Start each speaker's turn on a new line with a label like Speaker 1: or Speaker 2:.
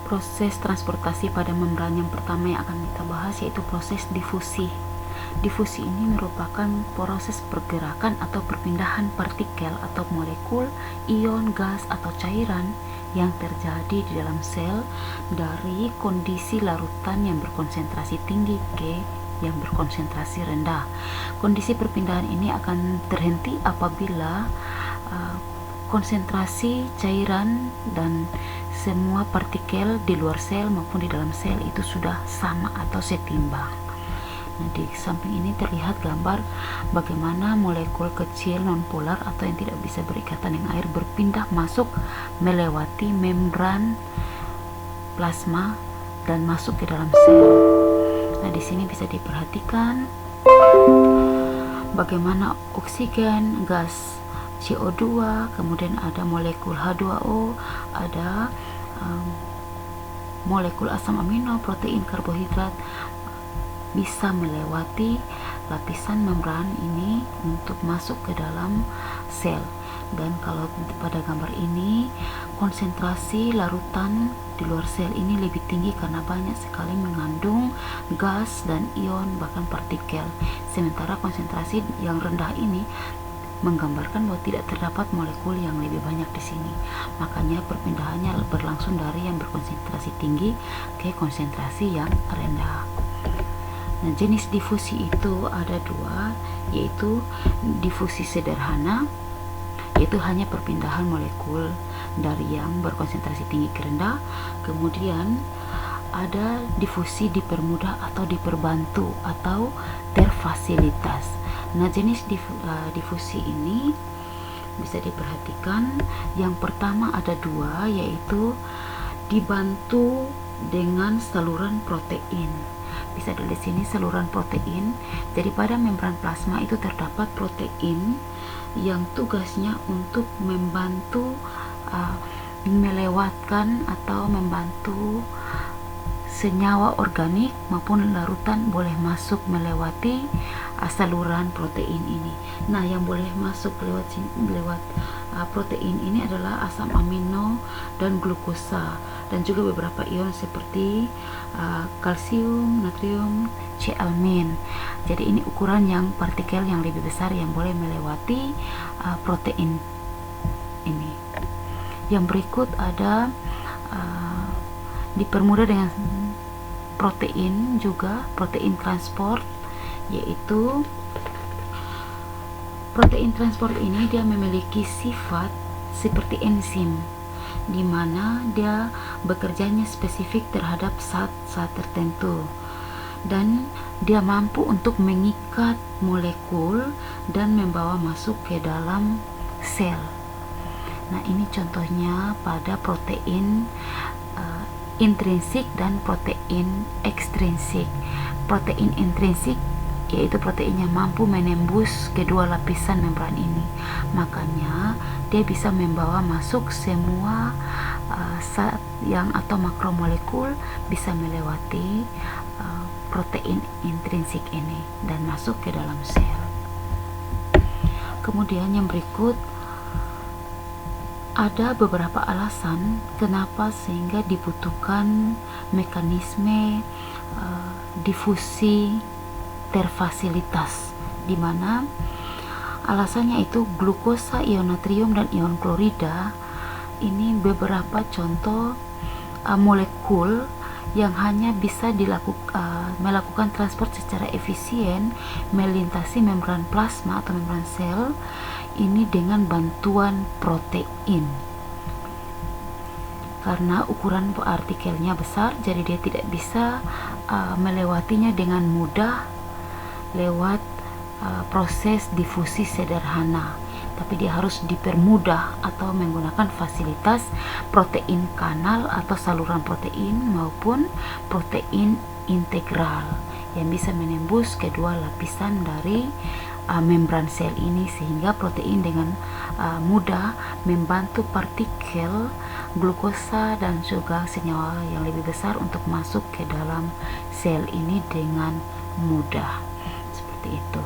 Speaker 1: Proses transportasi pada membran yang pertama yang akan kita bahas yaitu proses difusi. Difusi ini merupakan proses pergerakan atau perpindahan partikel atau molekul, ion, gas, atau cairan yang terjadi di dalam sel dari kondisi larutan yang berkonsentrasi tinggi ke yang berkonsentrasi rendah. Kondisi perpindahan ini akan terhenti apabila konsentrasi cairan dan semua partikel di luar sel maupun di dalam sel itu sudah sama atau setimbang. Nah, di samping ini terlihat gambar bagaimana molekul kecil nonpolar atau yang tidak bisa berikatan dengan air berpindah masuk melewati membran plasma dan masuk ke dalam sel. Nah, di sini bisa diperhatikan bagaimana oksigen, gas CO2, kemudian ada molekul H2O, ada molekul asam amino, protein, karbohidrat bisa melewati lapisan membran ini untuk masuk ke dalam sel. Dan kalau pada gambar ini konsentrasi larutan di luar sel ini lebih tinggi karena banyak sekali mengandung gas dan ion bahkan partikel, sementara konsentrasi yang rendah ini menggambarkan bahwa tidak terdapat molekul yang lebih banyak di sini. Makanya perpindahannya berlangsung dari yang berkonsentrasi tinggi ke konsentrasi yang rendah. Nah, jenis difusi itu ada dua, yaitu difusi sederhana, yaitu hanya perpindahan molekul dari yang berkonsentrasi tinggi ke rendah. Kemudian ada difusi dipermudah atau diperbantu atau terfasilitas. Nah, jenis difusi ini bisa diperhatikan. Yang pertama ada dua, yaitu dibantu dengan saluran protein. Bisa dilihat sini saluran protein. Jadi pada membran plasma itu terdapat protein yang tugasnya untuk membantu melewatkan atau membantu senyawa organik maupun larutan boleh masuk melewati saluran protein ini. Nah, yang boleh masuk lewat protein ini adalah asam amino dan glukosa, dan juga beberapa ion seperti kalsium, natrium, C-almin. Jadi ini ukuran yang partikel yang lebih besar yang boleh melewati protein ini. Yang berikut ada dipermudah dengan protein, juga protein transport, yaitu protein transport ini dia memiliki sifat seperti enzim, di mana dia bekerjanya spesifik terhadap zat-zat tertentu dan dia mampu untuk mengikat molekul dan membawa masuk ke dalam sel. Nah, ini contohnya pada protein intrinsik dan protein ekstrinsik. Protein intrinsik yaitu protein yang mampu menembus kedua lapisan membran ini, makanya dia bisa membawa masuk semua zat yang atau makromolekul bisa melewati protein intrinsik ini dan masuk ke dalam sel. Kemudian yang berikut ada beberapa alasan kenapa sehingga dibutuhkan mekanisme difusi terfasilitas, di mana alasannya itu glukosa, ion natrium, dan ion klorida. Ini beberapa contoh molekul yang hanya bisa melakukan transport secara efisien melintasi membran plasma atau membran sel ini dengan bantuan protein. Karena ukuran partikelnya besar, jadi dia tidak bisa melewatinya dengan mudah lewat proses difusi sederhana, tapi dia harus dipermudah atau menggunakan fasilitas protein kanal atau saluran protein maupun protein integral yang bisa menembus kedua lapisan dari membran sel ini, sehingga protein dengan mudah membantu partikel glukosa dan juga senyawa yang lebih besar untuk masuk ke dalam sel ini dengan mudah. Seperti itu.